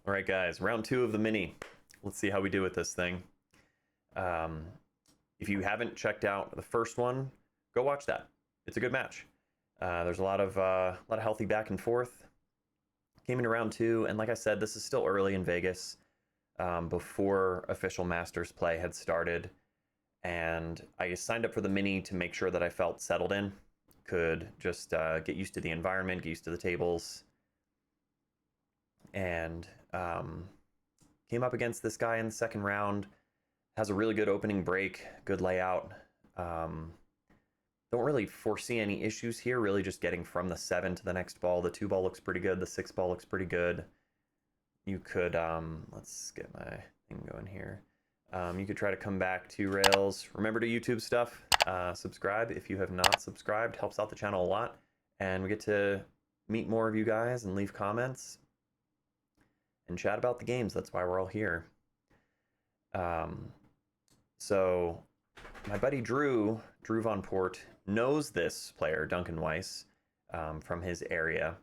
All right, guys, round 2 of the mini. Let's see how we do with this thing. Um, if you haven't checked out the first one, go watch that. It's a good match. There's a lot of healthy back and forth. Came into round 2, and like I said, this is still early in Vegas, before official Masters play had started, and I signed up for the mini to make sure that I felt settled in, could just get used to the environment, get used to the tables, and came up against this guy in the second round. Has a really good opening break, good layout. Don't really foresee any issues here, really just getting from the 7 to the next ball. The 2 ball looks pretty good, the 6 ball looks pretty good. You could, let's get my thing going here. You could try to come back 2 rails. Remember to YouTube stuff. Subscribe if you have not subscribed, helps out the channel a lot. And we get to meet more of you guys and leave comments and chat about the games. That's why we're all here. So my buddy Drew Von Port, knows this player, Duncan Weiss, from his area.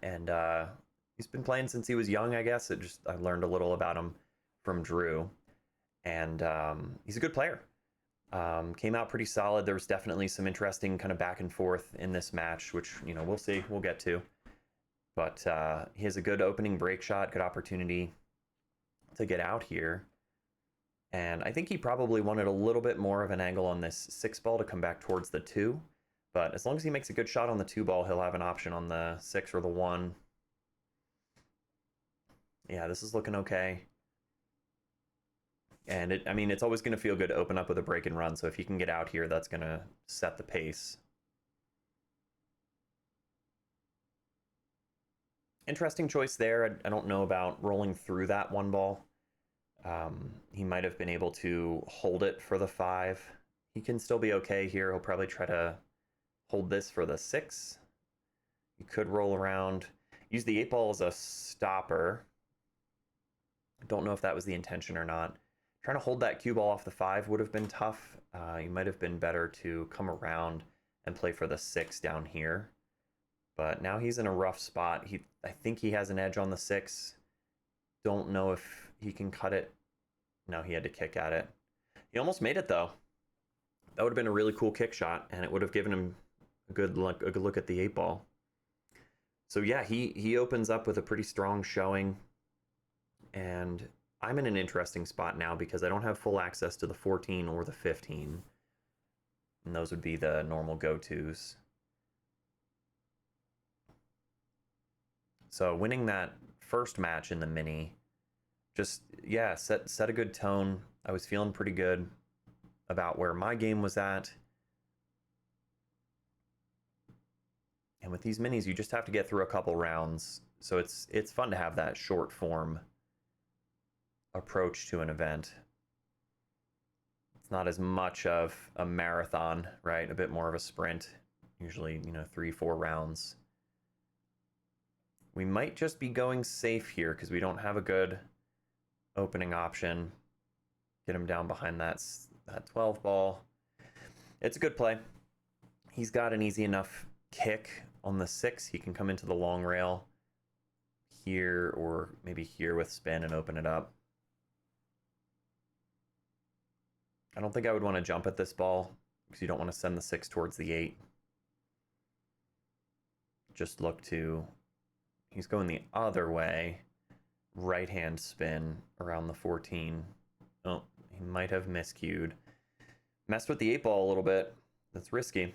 And he's been playing since he was young, I guess. I learned a little about him from Drew. And he's a good player. Came out pretty solid. There was definitely some interesting kind of back and forth in this match, which, we'll see. We'll get to. But he has a good opening break shot, good opportunity to get out here. And I think he probably wanted a little bit more of an angle on this 6 ball to come back towards the 2. But as long as he makes a good shot on the 2 ball, he'll have an option on the 6 or the 1. Yeah, this is looking okay. And it's always going to feel good to open up with a break and run. So if you can get out here, that's going to set the pace. Interesting choice there. I don't know about rolling through that 1 ball. He might have been able to hold it for the 5. He can still be okay here. He'll probably try to hold this for the 6. He could roll around. Use the 8 ball as a stopper. I don't know if that was the intention or not. Trying to hold that cue ball off the 5 would have been tough. He might have been better to come around and play for the 6 down here. But now he's in a rough spot. I think he has an edge on the 6. Don't know if he can cut it. No, he had to kick at it. He almost made it, though. That would have been a really cool kick shot, and it would have given him a good look at the 8 ball. So yeah, he opens up with a pretty strong showing, and I'm in an interesting spot now because I don't have full access to the 14 or the 15, and those would be the normal go-tos. So winning that first match in the mini, just, yeah, set a good tone. I was feeling pretty good about where my game was at. And with these minis, you just have to get through a couple rounds. So it's fun to have that short form approach to an event. It's not as much of a marathon, right? A bit more of a sprint. Usually, 3-4 rounds. We might just be going safe here because we don't have a good opening option. Get him down behind that 12 ball. It's a good play. He's got an easy enough kick on the 6. He can come into the long rail here, or maybe here with spin and open it up. I don't think I would want to jump at this ball because you don't want to send the 6 towards the 8. Just look to... He's going the other way. Right hand spin around the 14. Oh, he might have miscued. Messed with the 8 ball a little bit. That's risky.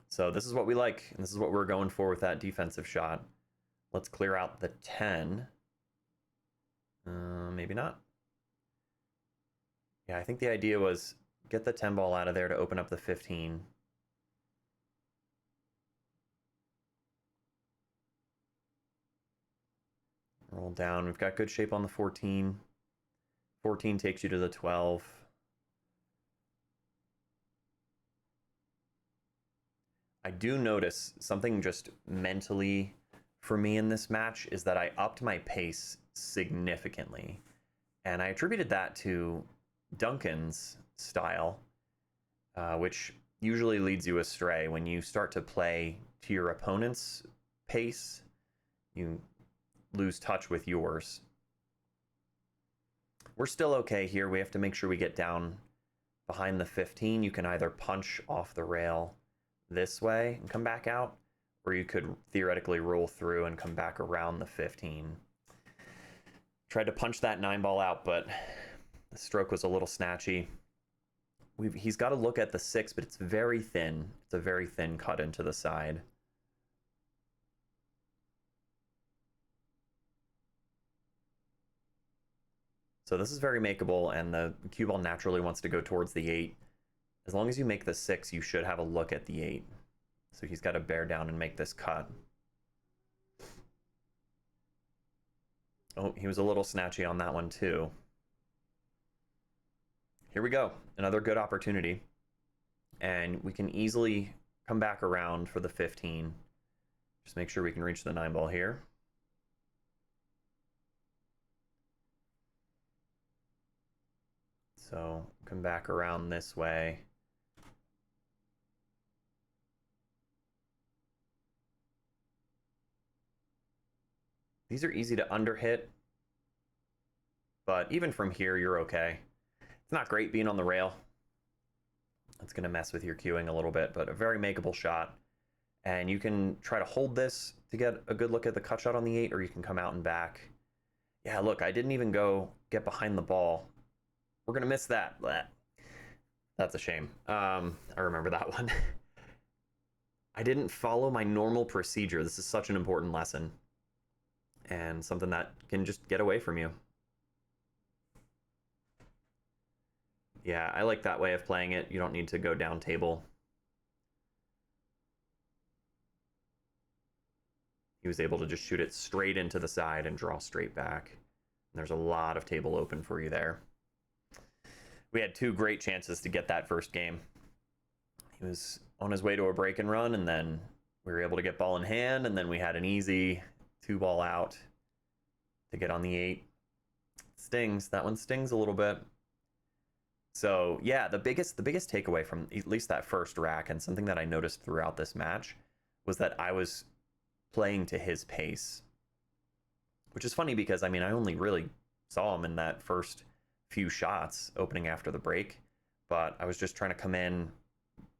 So this is what we like, and this is what we're going for with that defensive shot. Let's clear out the 10. Maybe not. Yeah, I think the idea was get the 10 ball out of there to open up the 15. Roll down. We've got good shape on the 14. 14 takes you to the 12. I do notice something just mentally for me in this match is that I upped my pace significantly. And I attributed that to Duncan's style, which usually leads you astray when you start to play to your opponent's pace, you lose touch with yours. We're still okay here. We have to make sure we get down behind the 15. You can either punch off the rail this way and come back out, or you could theoretically roll through and come back around the 15. Tried to punch that 9-ball out, but the stroke was a little snatchy. He's got to look at the 6, but it's very thin. It's a very thin cut into the side. So this is very makeable, and the cue ball naturally wants to go towards the 8. As long as you make the 6, you should have a look at the 8. So he's got to bear down and make this cut. Oh, he was a little snatchy on that one too. Here we go. Another good opportunity. And we can easily come back around for the 15. Just make sure we can reach the 9-ball here. So come back around this way. These are easy to underhit, but even from here, you're okay. It's not great being on the rail. It's going to mess with your cueing a little bit, but a very makeable shot. And you can try to hold this to get a good look at the cut shot on the 8, or you can come out and back. Yeah, look, I didn't even go get behind the ball. We're going to miss that. Blech. That's a shame. I remember that one. I didn't follow my normal procedure. This is such an important lesson, and something that can just get away from you. Yeah, I like that way of playing it. You don't need to go down table. He was able to just shoot it straight into the side and draw straight back. And there's a lot of table open for you there. We had 2 great chances to get that first game. He was on his way to a break and run, and then we were able to get ball in hand, and then we had an easy 2-ball out to get on the 8. Stings. That one stings a little bit. So yeah, the biggest takeaway from at least that first rack, and something that I noticed throughout this match, was that I was playing to his pace. Which is funny because, I mean, I only really saw him in that first few shots opening after the break, but I was just trying to come in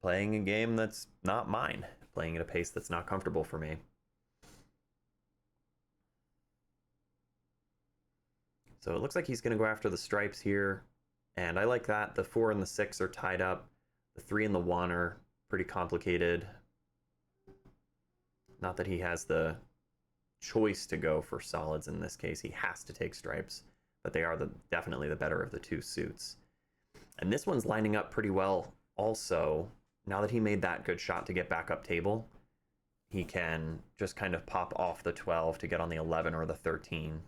playing a game that's not mine, playing at a pace that's not comfortable for me. So it looks like he's going to go after the stripes here, and I like that. The 4 and the 6 are tied up. The 3 and the 1 are pretty complicated. Not that he has the choice to go for solids in this case. He has to take stripes, but they are definitely the better of the 2 suits. And this one's lining up pretty well also. Now that he made that good shot to get back up table, he can just kind of pop off the 12 to get on the 11 or the 13.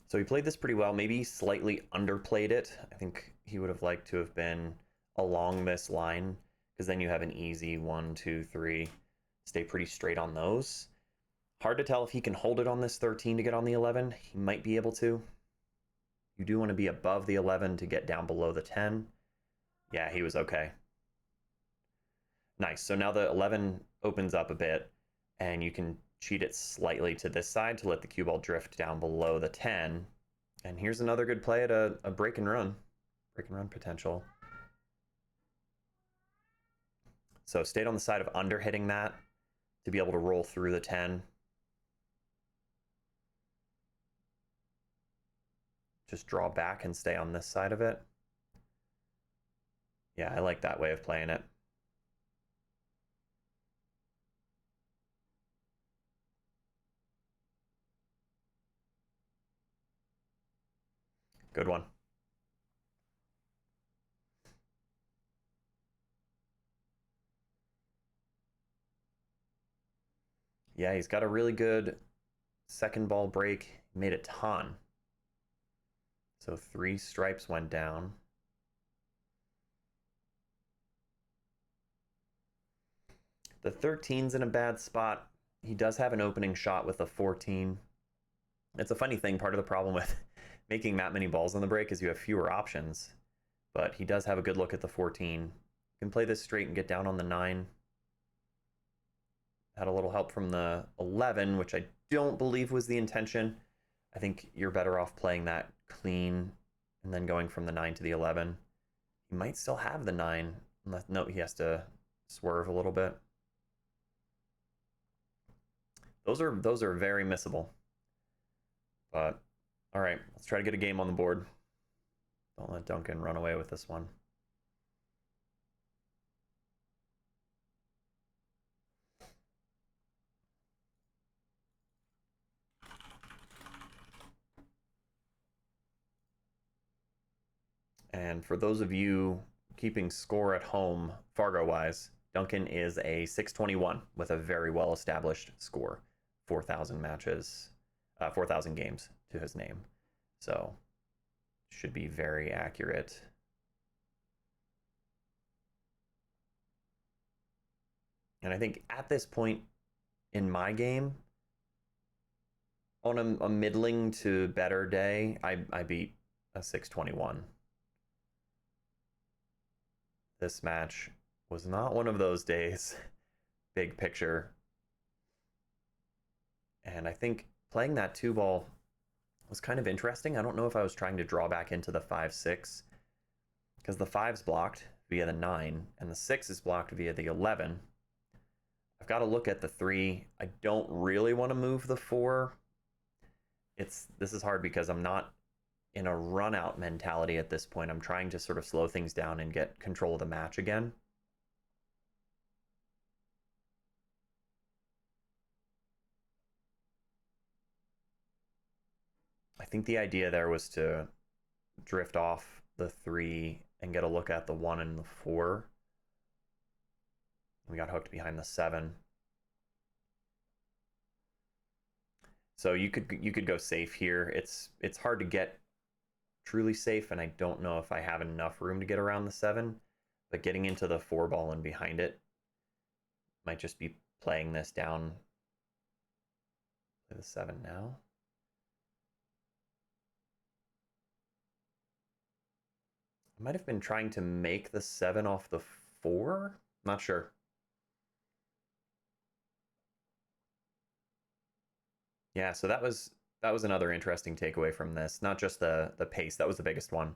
So he played this pretty well, maybe slightly underplayed it. I think he would have liked to have been along this line, because then you have an easy 1, 2, 3. Stay pretty straight on those. Hard to tell if he can hold it on this 13 to get on the 11. He might be able to. You do want to be above the 11 to get down below the 10. Yeah, he was okay. Nice. So now the 11 opens up a bit, and you can cheat it slightly to this side to let the cue ball drift down below the 10. And here's another good play at a break and run potential. So stayed on the side of under hitting that to be able to roll through the 10. Just draw back and stay on this side of it. Yeah, I like that way of playing it. Good one. Yeah, he's got a really good second ball break. He made a ton. So 3 stripes went down. The 13's in a bad spot. He does have an opening shot with a 14. It's a funny thing. Part of the problem with making that many balls on the break is you have fewer options. but he does have a good look at the 14. Can play this straight and get down on the 9. Had a little help from the 11, which I don't believe was the intention. I think you're better off playing that clean and then going from the 9 to the 11. He might still have the 9. No, he has to swerve a little bit. Those are very missable. But all right, let's try to get a game on the board. Don't let Duncan run away with this one. And for those of you keeping score at home, Fargo-wise, Duncan is a 621 with a very well-established score. 4,000 matches, 4,000 games to his name. So, should be very accurate. And I think at this point in my game, on a middling to better day, I beat a 621. This match was not one of those days, big picture. And I think playing that 2-ball was kind of interesting. I don't know if I was trying to draw back into the 5-6, because the 5's blocked via the 9, and the 6 is blocked via the 11. I've got to look at the 3. I don't really want to move the 4. This is hard because I'm not in a run-out mentality at this point. I'm trying to sort of slow things down and get control of the match again. I think the idea there was to drift off the 3 and get a look at the 1 and the 4. We got hooked behind the 7. So you could go safe here. It's hard to get truly safe, and I don't know if I have enough room to get around the 7, but getting into the 4-ball and behind it might just be playing this down. Play the 7 now. I might have been trying to make the 7 off the 4. Not sure. Yeah, so that was another interesting takeaway from this. Not just the pace, that was the biggest one.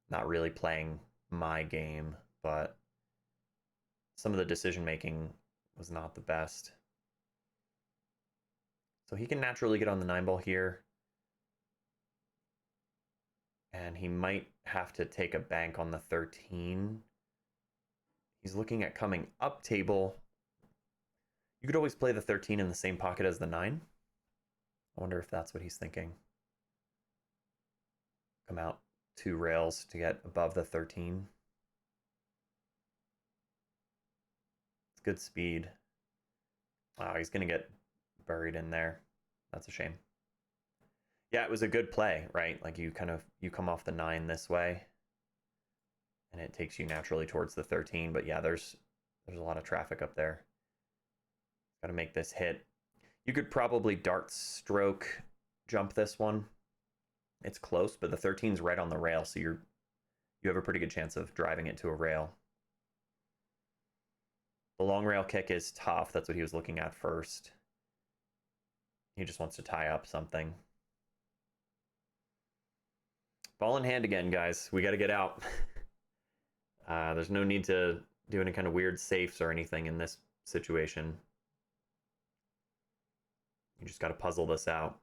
Not really playing my game, but some of the decision making was not the best. So he can naturally get on the 9-ball here. And he might have to take a bank on the 13. He's looking at coming up table. You could always play the 13 in the same pocket as the 9. I wonder if that's what he's thinking. Come out 2 rails to get above the 13. It's good speed. Wow, he's going to get buried in there. That's a shame. Yeah, it was a good play, right? Like you come off the 9 this way, and it takes you naturally towards the 13. But yeah, there's a lot of traffic up there. Got to make this hit. You could probably dart stroke jump this one. It's close, but the 13's right on the rail, so you have a pretty good chance of driving it to a rail. The long rail kick is tough. That's what he was looking at first. He just wants to tie up something. Ball in hand again, guys. We got to get out. There's no need to do any kind of weird safes or anything in this situation. You just got to puzzle this out.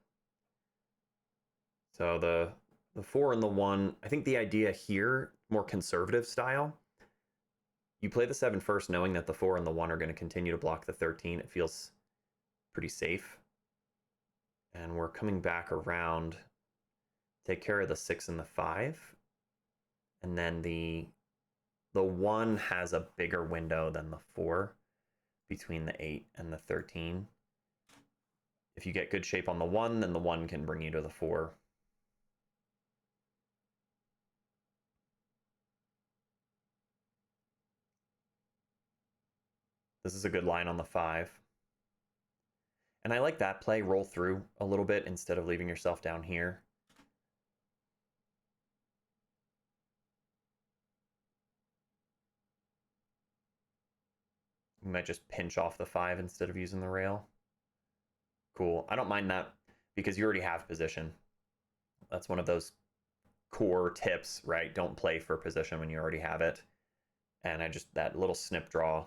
So the 4 and the 1, I think the idea here, more conservative style, you play the 7 first knowing that the 4 and the 1 are going to continue to block the 13. It feels pretty safe. And we're coming back around. Take care of the 6 and the 5. And then the 1 has a bigger window than the 4 between the 8 and the 13. If you get good shape on the 1, then the 1 can bring you to the 4. This is a good line on the 5. And I like that play, roll through a little bit instead of leaving yourself down here. You might just pinch off the 5 instead of using the rail. Cool. I don't mind that because you already have position. That's one of those core tips, right? Don't play for position when you already have it. And that little snip draw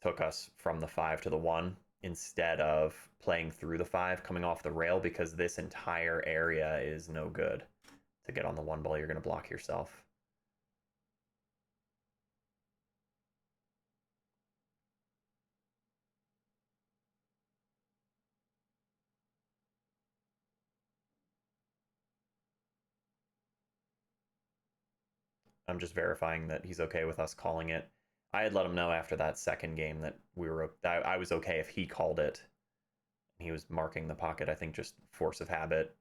took us from the 5 to the 1 instead of playing through the 5 coming off the rail, because this entire area is no good to get on the 1 ball. You're going to block yourself. I'm just verifying that he's okay with us calling it. I had let him know after that second game that I was okay if he called it. He was marking the pocket, I think, just force of habit.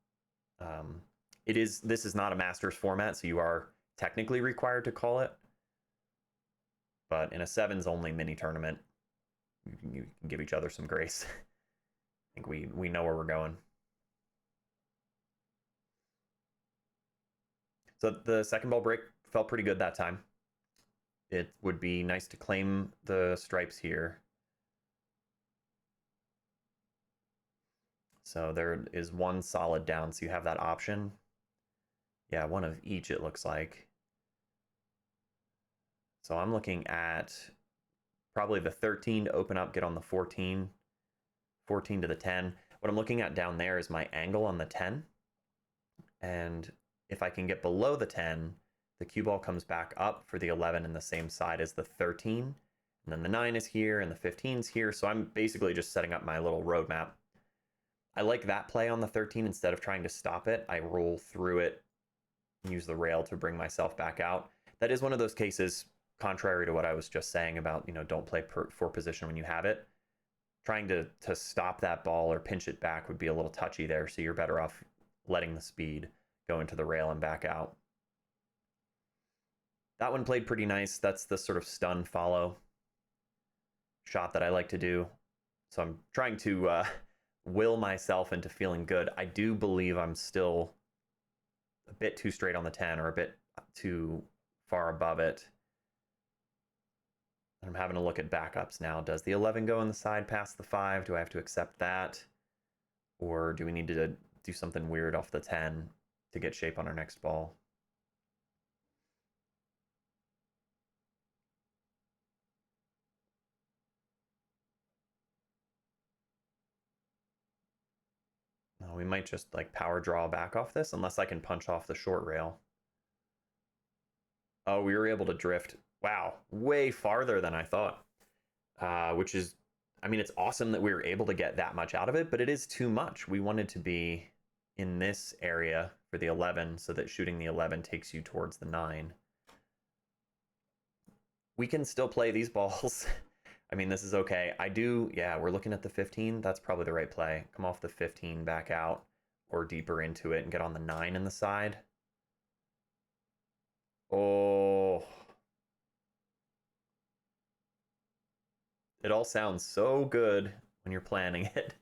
This is not a Masters format, so you are technically required to call it. But in a sevens only mini tournament, you can give each other some grace. I think we know where we're going. So the second ball break felt pretty good that time. It would be nice to claim the stripes here. So there is one solid down, so you have that option. Yeah, one of each it looks like. So I'm looking at probably the 13 to open up, get on the 14, 14 to the 10. What I'm looking at down there is my angle on the 10. And if I can get below the 10, the cue ball comes back up for the 11 in the same side as the 13. And then the 9 is here and the 15 is here. So I'm basically just setting up my little roadmap. I like that play on the 13. Instead of trying to stop it, I roll through it, use the rail to bring myself back out. That is one of those cases, contrary to what I was just saying about, don't play for position when you have it. Trying to stop that ball or pinch it back would be a little touchy there. So you're better off letting the speed go into the rail and back out. That one played pretty nice. That's the sort of stun follow shot that I like to do. So I'm trying to will myself into feeling good. I do believe I'm still a bit too straight on the 10 or a bit too far above it. I'm having a look at backups now. Does the 11 go on the side past the 5? Do I have to accept that? Or do we need to do something weird off the 10 to get shape on our next ball? No, we might just like power draw back off this unless I can punch off the short rail. Oh, we were able to drift. Wow, way farther than I thought. Which is, I mean, it's awesome that we were able to get that much out of it, but it is too much. We wanted to be in this area for the 11 so that shooting the 11 takes you towards the 9. We can still play these balls. I mean, this is okay. Yeah, we're looking at the 15. That's probably the right play. Come off the 15, back out, or deeper into it and get on the 9 in the side. Oh. It all sounds so good when you're planning it.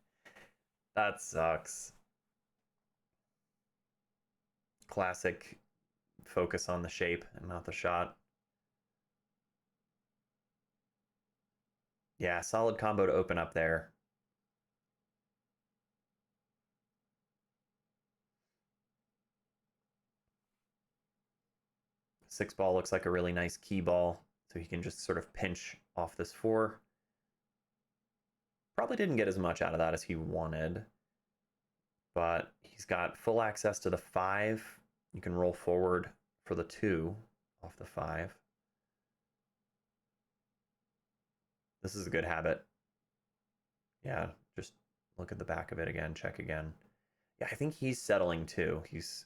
That sucks. Classic focus on the shape and not the shot. Yeah, solid combo to open up there. Six ball looks like a really nice key ball, so he can just sort of pinch off this 4. Probably didn't get as much out of that as he wanted, but he's got full access to the 5. You can roll forward for the 2 off the 5. This is a good habit. Yeah, just look at the back of it again, check again. Yeah, I think he's settling too. He's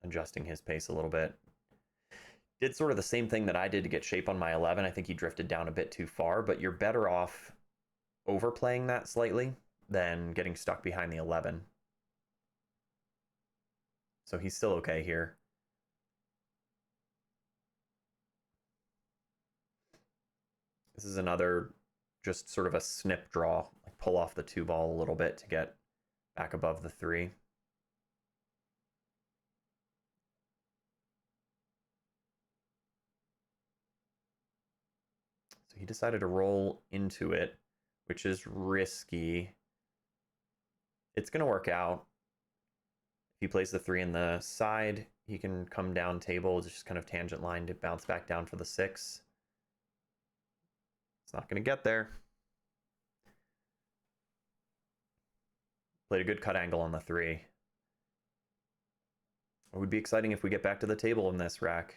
adjusting his pace a little bit. Did sort of the same thing that I did to get shape on my 11. I think he drifted down a bit too far, but you're better off overplaying that slightly than getting stuck behind the 11. So he's still okay here. This is another just sort of a snip draw, like pull off the 2 ball a little bit to get back above the 3. So he decided to roll into it, which is risky. It's going to work out. If he plays the 3 in the side, he can come down table, just kind of tangent line to bounce back down for the 6. It's not going to get there. Played a good cut angle on the 3. It would be exciting if we get back to the table in this rack.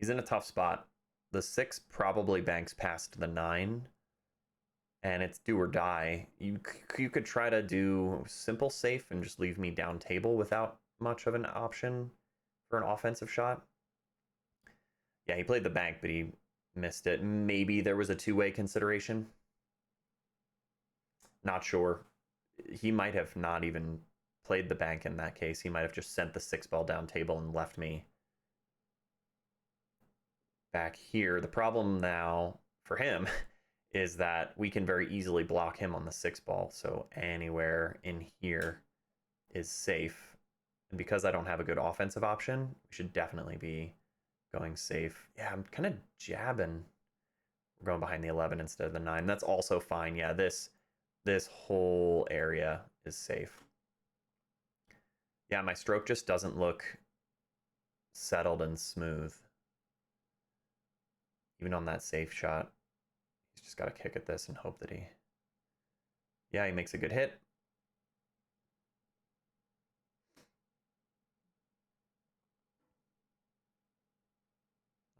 He's in a tough spot. The 6 probably banks past the 9, and it's do or die. You could try to do simple safe and just leave me down table without much of an option for an offensive shot. Yeah, he played the bank, but he missed it. Maybe there was a two-way consideration. Not sure. He might have not even played the bank in that case. He might have just sent the 6 ball down table and left me back here. The problem now for him is that we can very easily block him on the 6 ball. So anywhere in here is safe. And because I don't have a good offensive option, we should definitely be going safe. Yeah, I'm kind of jabbing. We're going behind the 11 instead of the 9. That's also fine. Yeah, this whole area is safe. Yeah, my stroke just doesn't look settled and smooth. Even on that safe shot. He's just got to kick at this and hope that he... Yeah, he makes a good hit.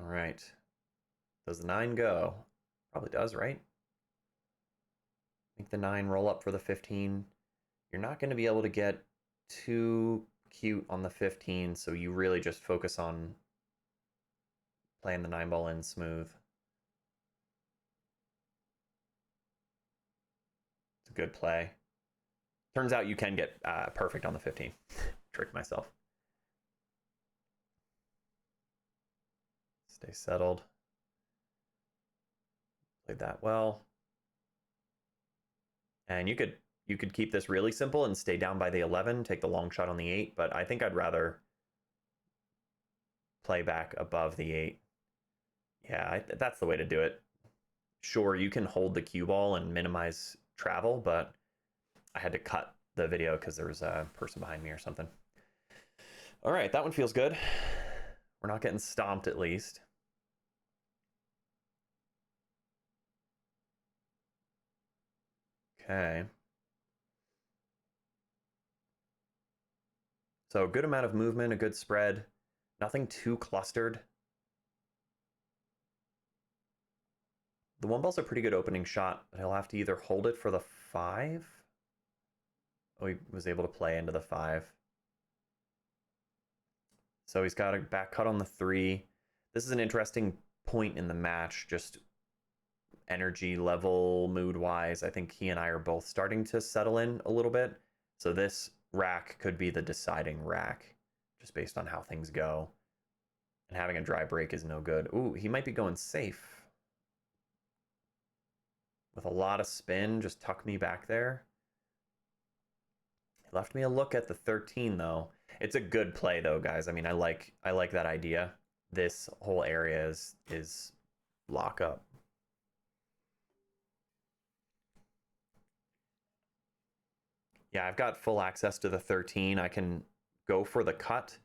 All right. Does the 9 go? Probably does, right? Make the 9 roll up for the 15. You're not going to be able to get too cute on the 15, so you really just focus on playing the 9 ball in smooth. It's a good play. Turns out you can get perfect on the 15. Tricked myself. Stay settled. Played that well. And you could keep this really simple and stay down by the 11, take the long shot on the 8, but I think I'd rather play back above the 8. Yeah, that's the way to do it. Sure, you can hold the cue ball and minimize travel, but I had to cut the video because there was a person behind me or something. All right, that one feels good. We're not getting stomped at least. Okay. So a good amount of movement, a good spread, nothing too clustered. The 1 ball's a pretty good opening shot, but he'll have to either hold it for the 5. Oh, he was able to play into the 5. So he's got a back cut on the 3. This is an interesting point in the match, just energy level, mood-wise. I think he and I are both starting to settle in a little bit. So this rack could be the deciding rack, just based on how things go. And having a dry break is no good. Ooh, he might be going safe. With a lot of spin, just tuck me back there. He left me a look at the 13, though. It's a good play, though, guys. I mean, I like that idea. This whole area is lock up. Yeah, I've got full access to the 13. I can go for the cut.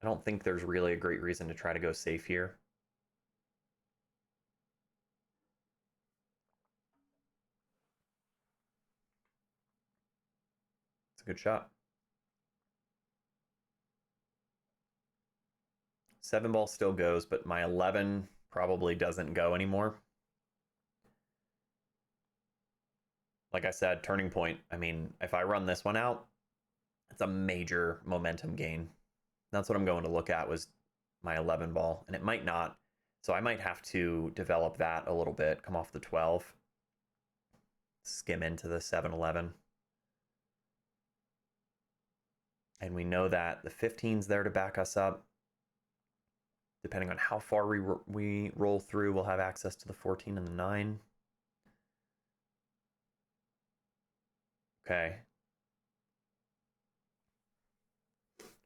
I don't think there's really a great reason to try to go safe here. It's a good shot. 7 ball still goes, but my 11 probably doesn't go anymore. Like I said, turning point. I mean, if I run this one out, it's a major momentum gain. That's what I'm going to look at, was my 11 ball, and it might not. So I might have to develop that a little bit, come off the 12, skim into the 7-11. And we know that the 15's there to back us up. Depending on how far we roll through, we'll have access to the 14 and the 9. Okay.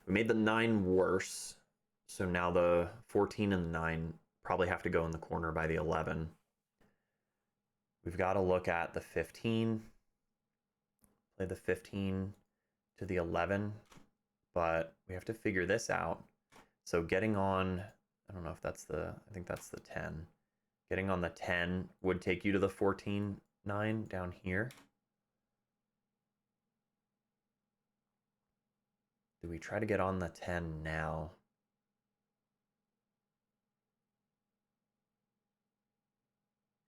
We made the 9 worse, so now the 14 and the 9 probably have to go in the corner by the 11. We've got to look at the 15. Play the 15 to the 11, but we have to figure this out. So getting on, I don't know if that's the, I think that's the 10. Getting on the 10 would take you to the 14, 9 down here. Do we try to get on the 10 now?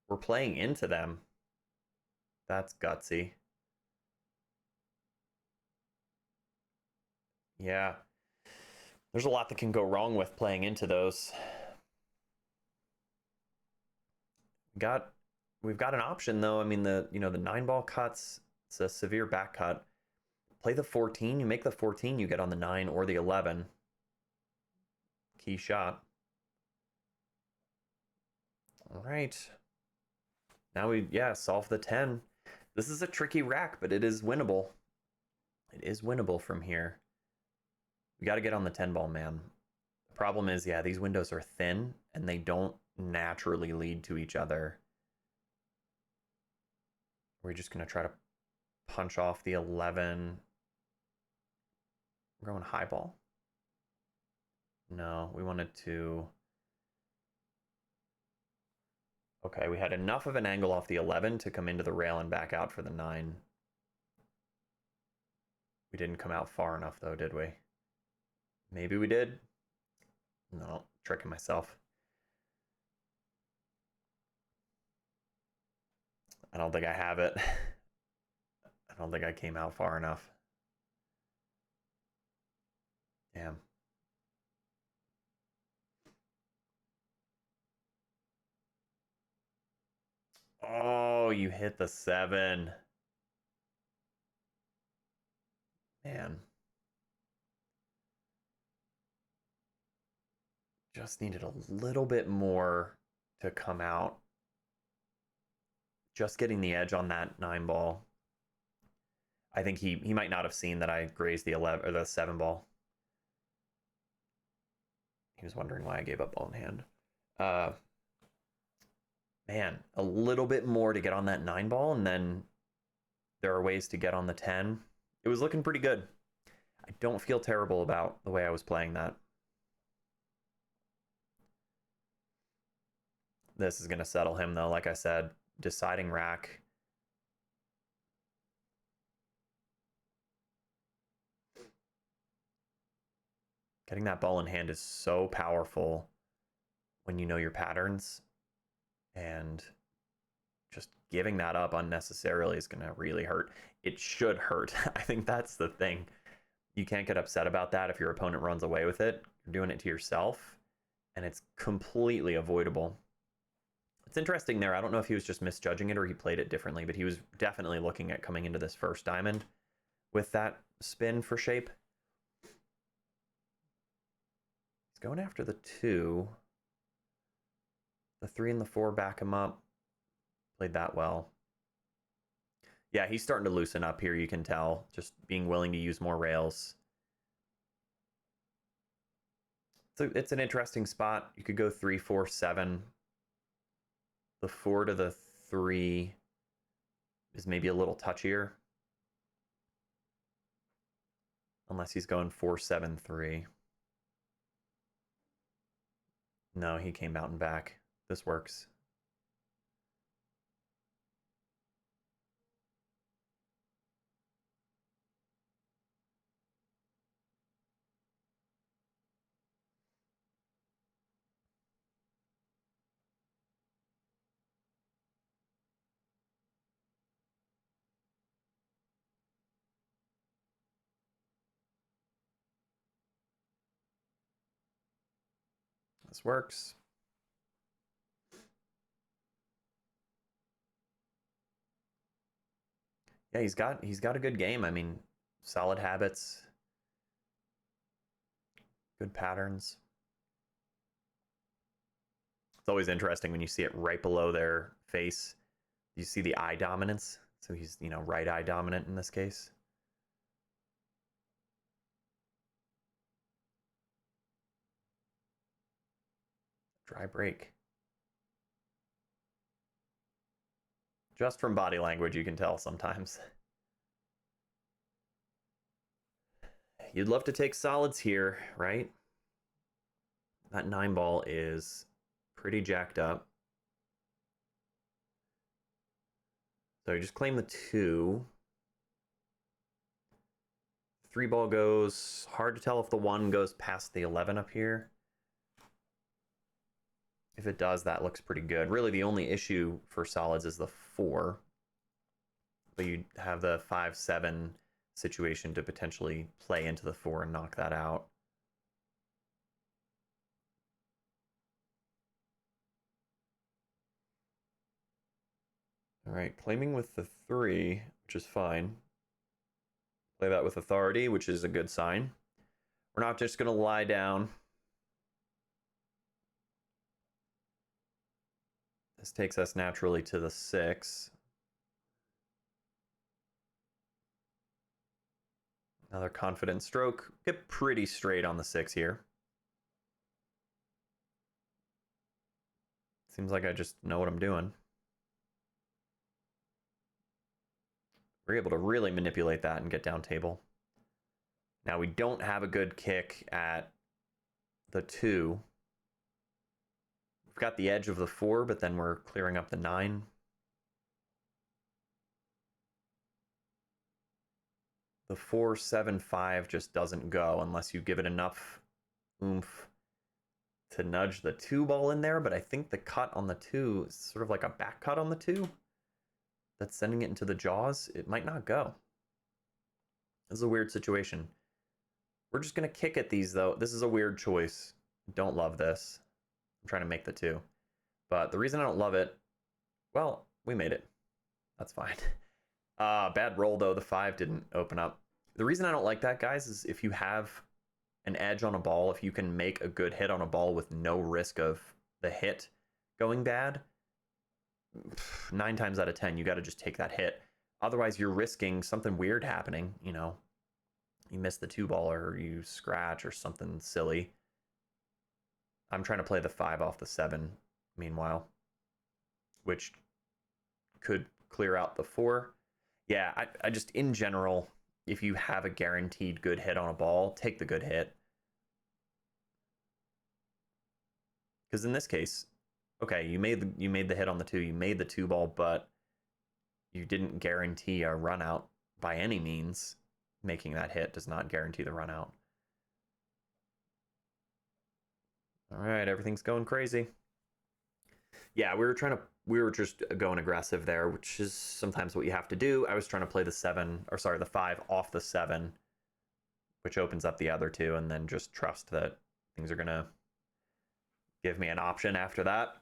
We're playing into them. That's gutsy. Yeah. There's a lot that can go wrong with playing into those. We've got an option though. I mean, the 9-ball cuts, it's a severe back cut. Play the 14, you make the 14, you get on the 9 or the 11. Key shot. All right. Now solve the 10. This is a tricky rack, but it is winnable. It is winnable from here. We got to get on the 10 ball, man. The problem is, these windows are thin and they don't naturally lead to each other. We're just going to try to punch off the 11. We're going high ball. No, we wanted to. Okay, we had enough of an angle off the 11 to come into the rail and back out for the 9. We didn't come out far enough though, did we? Maybe we did. No, tricking myself. I don't think I have it. I don't think I came out far enough. Damn. Oh, you hit the 7. Man. Just needed a little bit more to come out. Just getting the edge on that 9 ball. I think he might not have seen that I grazed the 11 or the 7 ball. He was wondering why I gave up ball in hand. Man, a little bit more to get on that 9 ball, and then there are ways to get on the 10. It was looking pretty good. I don't feel terrible about the way I was playing that. This is going to settle him, though. Like I said, deciding rack. Getting that ball in hand is so powerful when you know your patterns. And just giving that up unnecessarily is going to really hurt. It should hurt. I think that's the thing. You can't get upset about that if your opponent runs away with it. You're doing it to yourself, and it's completely avoidable. It's interesting there. I don't know if he was just misjudging it or he played it differently, but he was definitely looking at coming into this first diamond with that spin for shape. He's going after the 2. The 3 and the 4 back him up. Played that well. Yeah, he's starting to loosen up here, you can tell. Just being willing to use more rails. So it's an interesting spot. You could go 3, 4, 7. The 4 to the 3 is maybe a little touchier. Unless he's going 4, 7, 3. No, he came out and back. This works. This works. Yeah, he's got a good game. I mean, solid habits, good patterns. It's always interesting when you see it right below their face. You see the eye dominance. So he's, right eye dominant in this case. Dry break. Just from body language, you can tell sometimes. You'd love to take solids here, right? That 9 ball is pretty jacked up. So you just claim the 2. 3 ball goes. Hard to tell if the 1 goes past the 11 up here. If it does, that looks pretty good. Really, the only issue for solids is the 4. But you have the 5-7 situation to potentially play into the 4 and knock that out. All right, claiming with the 3, which is fine. Play that with authority, which is a good sign. We're not just going to lie down. This takes us naturally to the 6. Another confident stroke. Get pretty straight on the 6 here. Seems like I just know what I'm doing. We're able to really manipulate that and get down table. Now we don't have a good kick at the 2. We've got the edge of the 4, but then we're clearing up the 9. The 4-7-5 just doesn't go unless you give it enough oomph to nudge the 2 ball in there, but I think the cut on the 2 is sort of like a back cut on the 2. That's sending it into the jaws. It might not go. This is a weird situation. We're just going to kick at these, though. This is a weird choice. Don't love this. I'm trying to make the 2. But the reason I don't love it, well, we made it. That's fine. Bad roll, though. The 5 didn't open up. The reason I don't like that, guys, is if you have an edge on a ball, if you can make a good hit on a ball with no risk of the hit going bad, 9 times out of 10, you got to just take that hit. Otherwise, you're risking something weird happening. You know, you miss the 2 ball or you scratch or something silly. I'm trying to play the 5 off the 7, meanwhile, which could clear out the 4. Yeah, I just, in general, if you have a guaranteed good hit on a ball, take the good hit. Because in this case, okay, you made the hit on the 2, you made the 2 ball, but you didn't guarantee a run out by any means. Making that hit does not guarantee the run out. All right, everything's going crazy. Yeah, we were just going aggressive there, which is sometimes what you have to do. I was trying to play the 5 off the 7, which opens up the other 2, and then just trust that things are gonna give me an option after that.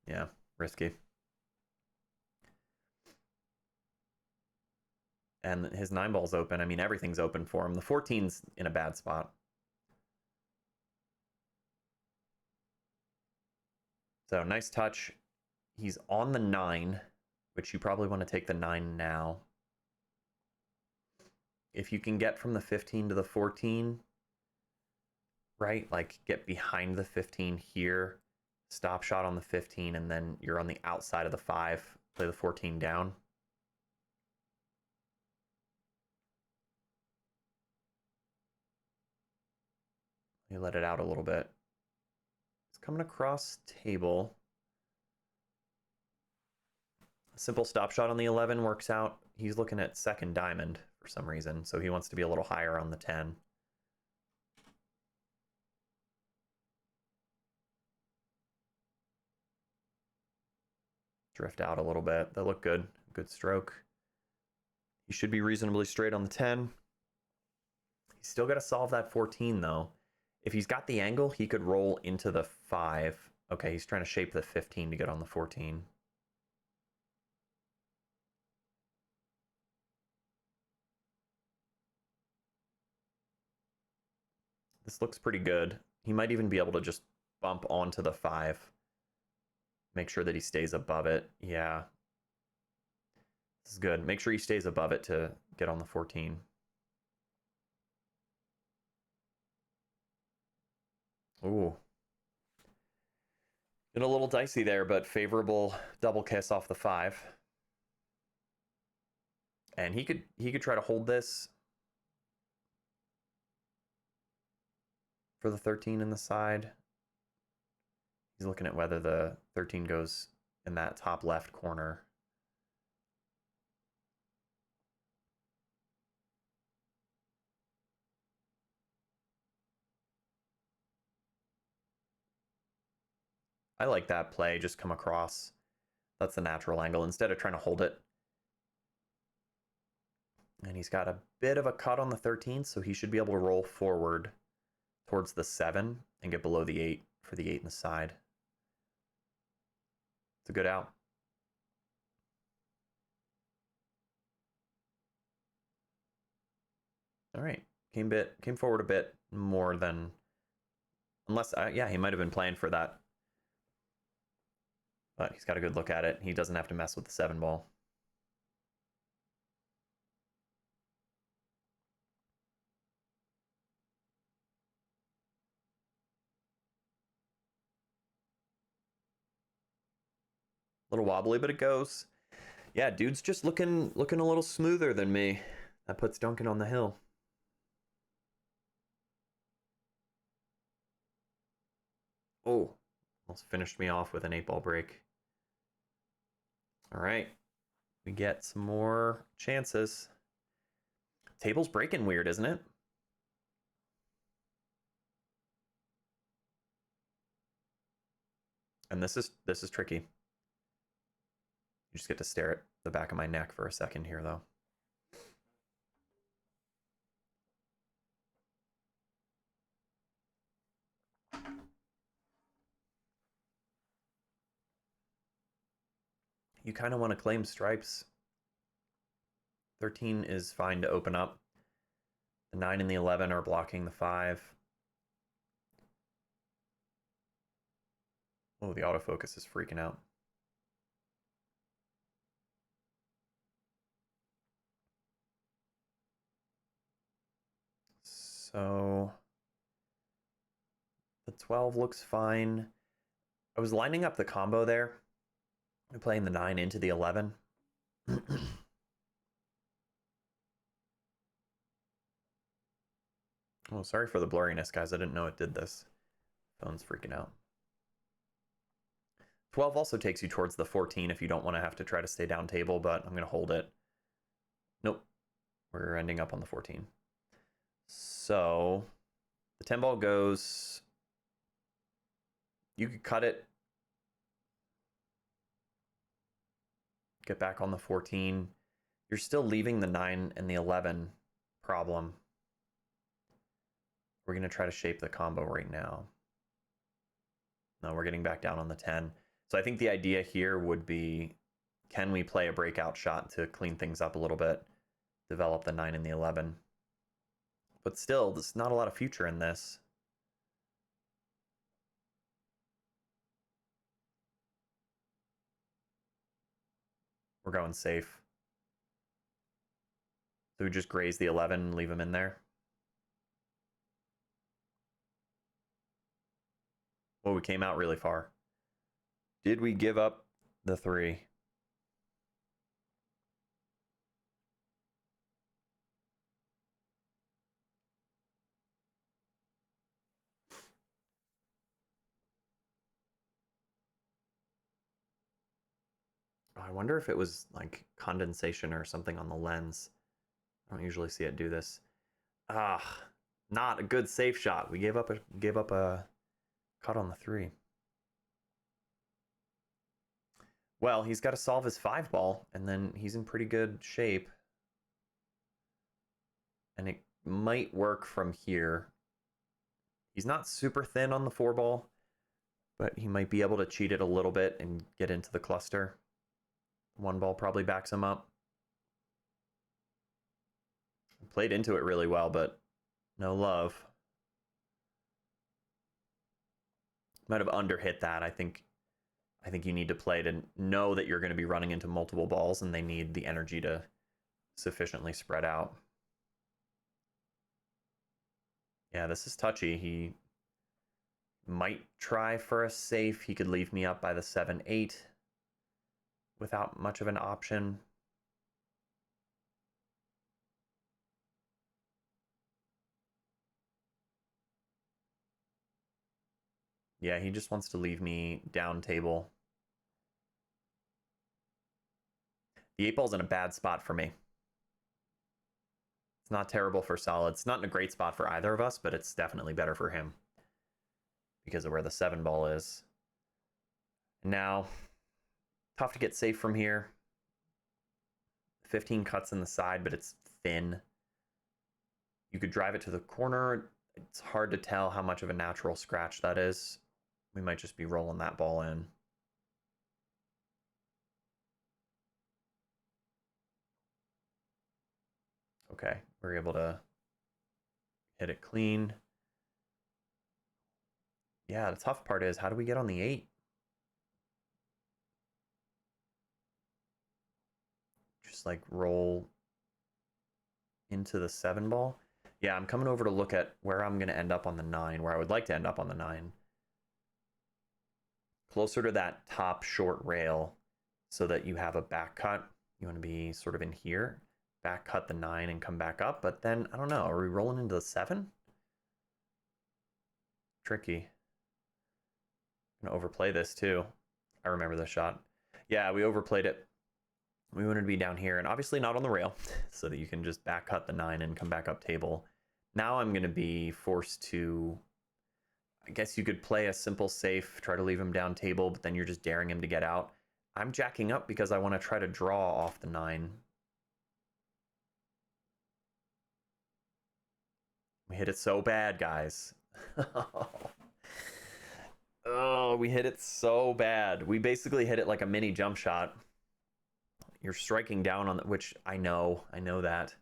Yeah, risky. And his 9 ball's open. I mean, everything's open for him. The 14's in a bad spot. So nice touch. He's on the 9, which you probably want to take the 9 now. If you can get from the 15 to the 14, right? Like get behind the 15 here, stop shot on the 15, and then you're on the outside of the 5, play the 14 down. You let it out a little bit. It's coming across table. A simple stop shot on the 11 works out. He's looking at second diamond for some reason, so he wants to be a little higher on the 10. Drift out a little bit. That looked good. Good stroke. He should be reasonably straight on the 10. He's still got to solve that 14, though. If he's got the angle, he could roll into the 5. Okay, he's trying to shape the 15 to get on the 14. This looks pretty good. He might even be able to just bump onto the 5. Make sure that he stays above it. Yeah. This is good. Make sure he stays above it to get on the 14. Ooh. Been a little dicey there, but favorable double kiss off the 5. And he could try to hold this for the 13 in the side. He's looking at whether the 13 goes in that top left corner. I like that play, just come across. That's the natural angle instead of trying to hold it. And he's got a bit of a cut on the 13, so he should be able to roll forward towards the 7 and get below the 8 for the 8 in the side. It's a good out. All right, came forward a bit more than, unless yeah, he might have been playing for that, but he's got a good look at it. He doesn't have to mess with the 7 ball. A little wobbly, but it goes. Yeah, dude's just looking a little smoother than me. That puts Duncan on the hill. Oh, almost finished me off with an 8-ball break. All right, we get some more chances. Table's breaking weird, isn't it? And this is tricky. You just get to stare at the back of my neck for a second here, though. You kind of want to claim stripes. 13 is fine to open up. The 9 and the 11 are blocking the 5. Oh, the autofocus is freaking out. So the 12 looks fine. I was lining up the combo there. I'm playing the 9 into the 11. Oh, sorry for the blurriness, guys. I didn't know it did this. Phone's freaking out. 12 also takes you towards the 14 if you don't want to have to try to stay down table, but I'm going to hold it. Nope. We're ending up on the 14. So the 10 ball goes. You could cut it. Get back on the 14. You're still leaving the 9 and the 11 problem. We're going to try to shape the combo right now. No, we're getting back down on the 10. So I think the idea here would be, can we play a breakout shot to clean things up a little bit, develop the 9 and the 11? But still, there's not a lot of future in this. We're going safe. So we just graze the 11 and leave him in there. Well, we came out really far. Did we give up the 3? I wonder if it was like condensation or something on the lens. I don't usually see it do this. Ah, not a good safe shot. We gave up a cut on the 3. Well, he's got to solve his 5 ball, and then he's in pretty good shape. And it might work from here. He's not super thin on the 4 ball, but he might be able to cheat it a little bit and get into the cluster. 1 ball probably backs him up. Played into it really well, but no love. Might have underhit that. I think you need to play to know that you're going to be running into multiple balls, and they need the energy to sufficiently spread out. Yeah, this is touchy. He might try for a safe. He could leave me up by the 7-8 without much of an option. Yeah, he just wants to leave me down table. The 8-ball's in a bad spot for me. It's not terrible for solid. It's not in a great spot for either of us, but it's definitely better for him because of where the 7-ball is. Now, tough to get safe from here. 15 cuts in the side, but it's thin. You could drive it to the corner. It's hard to tell how much of a natural scratch that is. We might just be rolling that ball in. Okay, we're able to hit it clean. Yeah, the tough part is, how do we get on the 8? Just like roll into the 7-ball. Yeah, I'm coming over to look at where I'm going to end up on the 9, where I would like to end up on the 9. Closer to that top short rail so that you have a back cut. You want to be sort of in here, back cut the 9 and come back up. But then, I don't know, are we rolling into the 7? Tricky. I'm going to overplay this too. I remember this shot. Yeah, we overplayed it. We wanted to be down here and obviously not on the rail so that you can just back cut the 9 and come back up table. Now I'm going to be forced to, I guess you could play a simple safe, try to leave him down table, but then you're just daring him to get out. I'm jacking up because I want to try to draw off the 9. We hit it so bad, guys. Oh, we hit it so bad. We basically hit it like a mini jump shot. You're striking down on the, which I know that.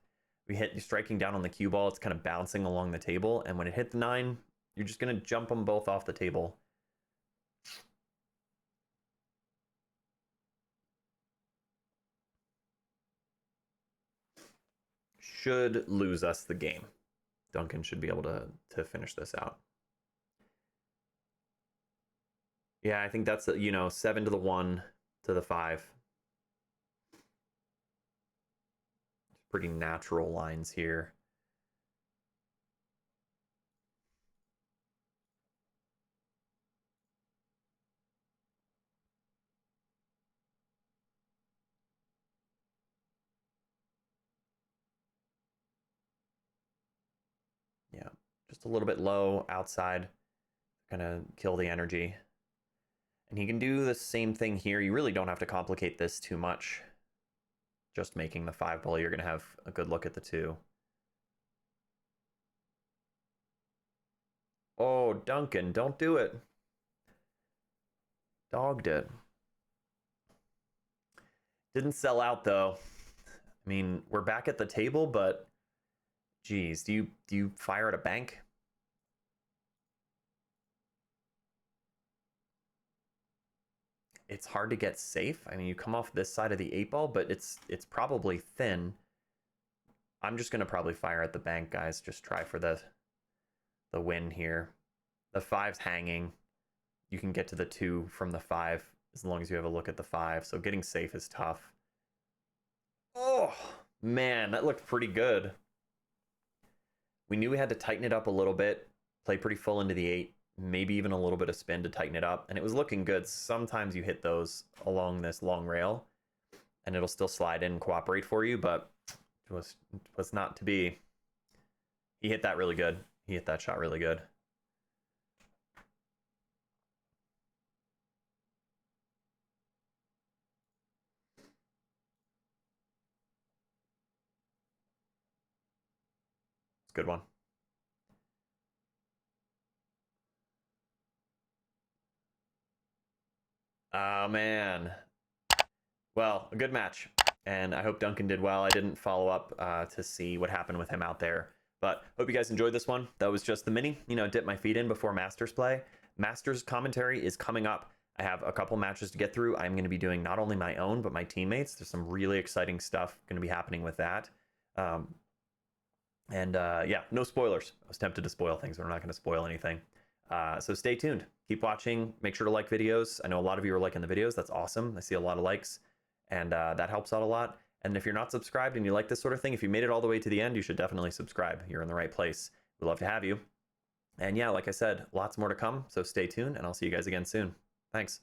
You're striking down on the cue ball. It's kind of bouncing along the table. And when it hit the 9, you're just going to jump them both off the table. Should lose us the game. Duncan should be able to finish this out. Yeah, I think that's, 7 to the 1 to the 5. Pretty natural lines here. Yeah, just a little bit low outside. Gonna kill the energy. And he can do the same thing here. You really don't have to complicate this too much. Just making the 5-ball, you're gonna have a good look at the 2. Oh, Duncan, don't do it. Dogged it. Didn't sell out though. I mean, we're back at the table, but geez, do you fire at a bank? It's hard to get safe. I mean, you come off this side of the 8-ball, but it's probably thin. I'm just gonna probably fire at the bank, guys. Just try for the win here. The 5's hanging. You can get to the 2 from the 5 as long as you have a look at the 5. So getting safe is tough. Oh, man, that looked pretty good. We knew we had to tighten it up a little bit, play pretty full into the 8, maybe even a little bit of spin to tighten it up, and it was looking good. Sometimes you hit those along this long rail, and it'll still slide in and cooperate for you, but it was not to be. He hit that really good. He hit that shot really good. It's a good one. Oh, man. Well, a good match. And I hope Duncan did well. I didn't follow up to see what happened with him out there. But hope you guys enjoyed this one. That was just the mini. Dip my feet in before Masters play. Masters commentary is coming up. I have a couple matches to get through. I'm going to be doing not only my own, but my teammates. There's some really exciting stuff going to be happening with that. Yeah, no spoilers. I was tempted to spoil things, but I'm not going to spoil anything. So stay tuned. Keep watching. Make sure to like videos. I know a lot of you are liking the videos. That's awesome. I see a lot of likes, and that helps out a lot. And if you're not subscribed and you like this sort of thing, if you made it all the way to the end, you should definitely subscribe. You're in the right place. We'd love to have you. And yeah, like I said, lots more to come. So stay tuned, and I'll see you guys again soon. Thanks.